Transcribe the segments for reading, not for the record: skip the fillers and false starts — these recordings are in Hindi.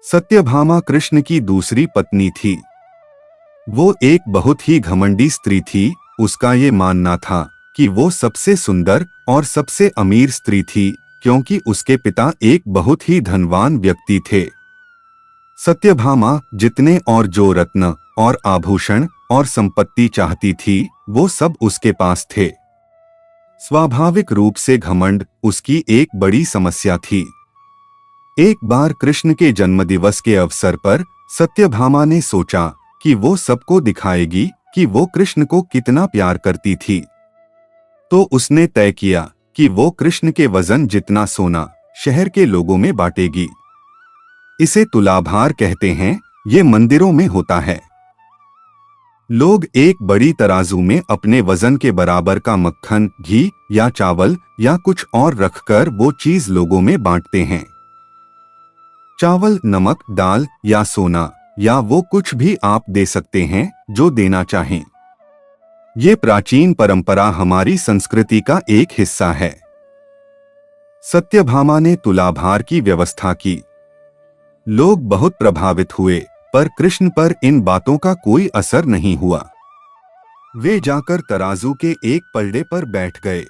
सत्यभामा कृष्ण की दूसरी पत्नी थी। वो एक बहुत ही घमंडी स्त्री थी। उसका ये मानना था कि वो सबसे सुंदर और सबसे अमीर स्त्री थी, क्योंकि उसके पिता एक बहुत ही धनवान व्यक्ति थे। सत्यभामा जितने और जो रत्न और आभूषण और संपत्ति चाहती थी, वो सब उसके पास थे। स्वाभाविक रूप से घमंड उसकी एक बड़ी समस्या थी। एक बार कृष्ण के जन्मदिवस के अवसर पर सत्यभामा ने सोचा कि वो सबको दिखाएगी कि वो कृष्ण को कितना प्यार करती थी। तो उसने तय किया कि वो कृष्ण के वजन जितना सोना शहर के लोगों में बांटेगी। इसे तुलाभार कहते हैं। ये मंदिरों में होता है। लोग एक बड़ी तराजू में अपने वजन के बराबर का मक्खन, घी या चावल या कुछ और रखकर वो चीज लोगों में बांटते हैं। चावल, नमक, दाल या सोना या वो कुछ भी आप दे सकते हैं जो देना चाहें। ये प्राचीन परंपरा हमारी संस्कृति का एक हिस्सा है। सत्यभामा ने तुलाभार की व्यवस्था की। लोग बहुत प्रभावित हुए, पर कृष्ण पर इन बातों का कोई असर नहीं हुआ। वे जाकर तराजू के एक पलड़े पर बैठ गए।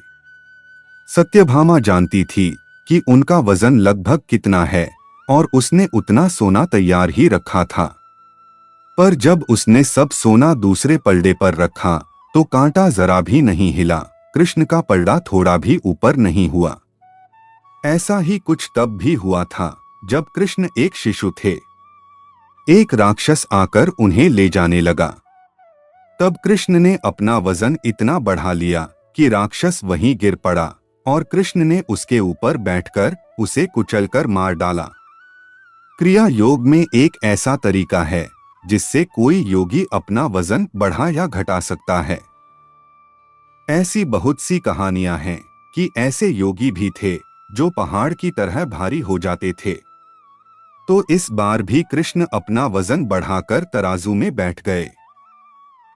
सत्यभामा जानती थी कि उनका वजन लगभग कितना है और उसने उतना सोना तैयार ही रखा था। पर जब उसने सब सोना दूसरे पलड़े पर रखा तो कांटा जरा भी नहीं हिला। कृष्ण का पलड़ा थोड़ा भी ऊपर नहीं हुआ। ऐसा ही कुछ तब भी हुआ था जब कृष्ण एक शिशु थे। एक राक्षस आकर उन्हें ले जाने लगा। तब कृष्ण ने अपना वजन इतना बढ़ा लिया कि राक्षस वहीं गिर पड़ा और कृष्ण ने उसके ऊपर बैठकर उसे कुचलकर मार डाला। क्रिया योग में एक ऐसा तरीका है जिससे कोई योगी अपना वजन बढ़ा या घटा सकता है। ऐसी बहुत सी कहानियां हैं कि ऐसे योगी भी थे जो पहाड़ की तरह भारी हो जाते थे। तो इस बार भी कृष्ण अपना वजन बढ़ाकर तराजू में बैठ गए।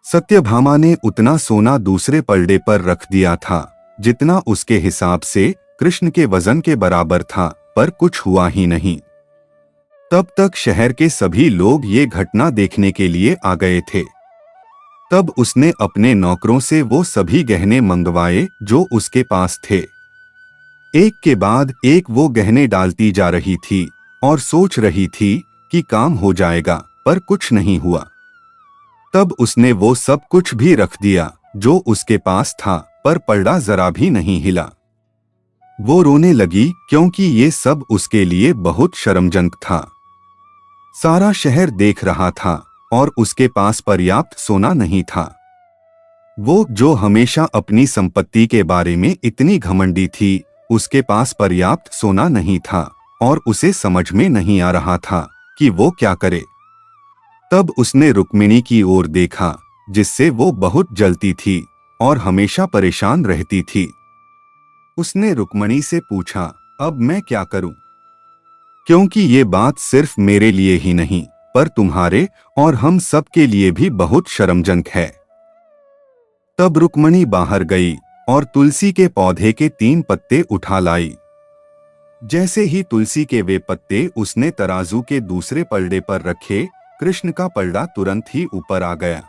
सत्यभामा ने उतना सोना दूसरे पलड़े पर रख दिया था जितना उसके हिसाब से कृष्ण के वजन के बराबर था, पर कुछ हुआ ही नहीं। तब तक शहर के सभी लोग ये घटना देखने के लिए आ गए थे। तब उसने अपने नौकरों से वो सभी गहने मंगवाए जो उसके पास थे। एक के बाद एक वो गहने डालती जा रही थी और सोच रही थी कि काम हो जाएगा, पर कुछ नहीं हुआ। तब उसने वो सब कुछ भी रख दिया जो उसके पास था, पर पलड़ा जरा भी नहीं हिला। वो रोने लगी क्योंकि ये सब उसके लिए बहुत शर्मजनक था। सारा शहर देख रहा था और उसके पास पर्याप्त सोना नहीं था। वो जो हमेशा अपनी संपत्ति के बारे में इतनी घमंडी थी, उसके पास पर्याप्त सोना नहीं था और उसे समझ में नहीं आ रहा था कि वो क्या करे। तब उसने रुक्मिणी की ओर देखा, जिससे वो बहुत जलती थी और हमेशा परेशान रहती थी। उसने रुक्मिणी से पूछा, अब मैं क्या करूं? क्योंकि ये बात सिर्फ मेरे लिए ही नहीं, पर तुम्हारे और हम सब के लिए भी बहुत शर्मजनक है। तब रुक्मिणी बाहर गई और तुलसी के पौधे के 3 पत्ते उठा लाई। जैसे ही तुलसी के वे पत्ते उसने तराजू के दूसरे पलड़े पर रखे, कृष्ण का पलड़ा तुरंत ही ऊपर आ गया।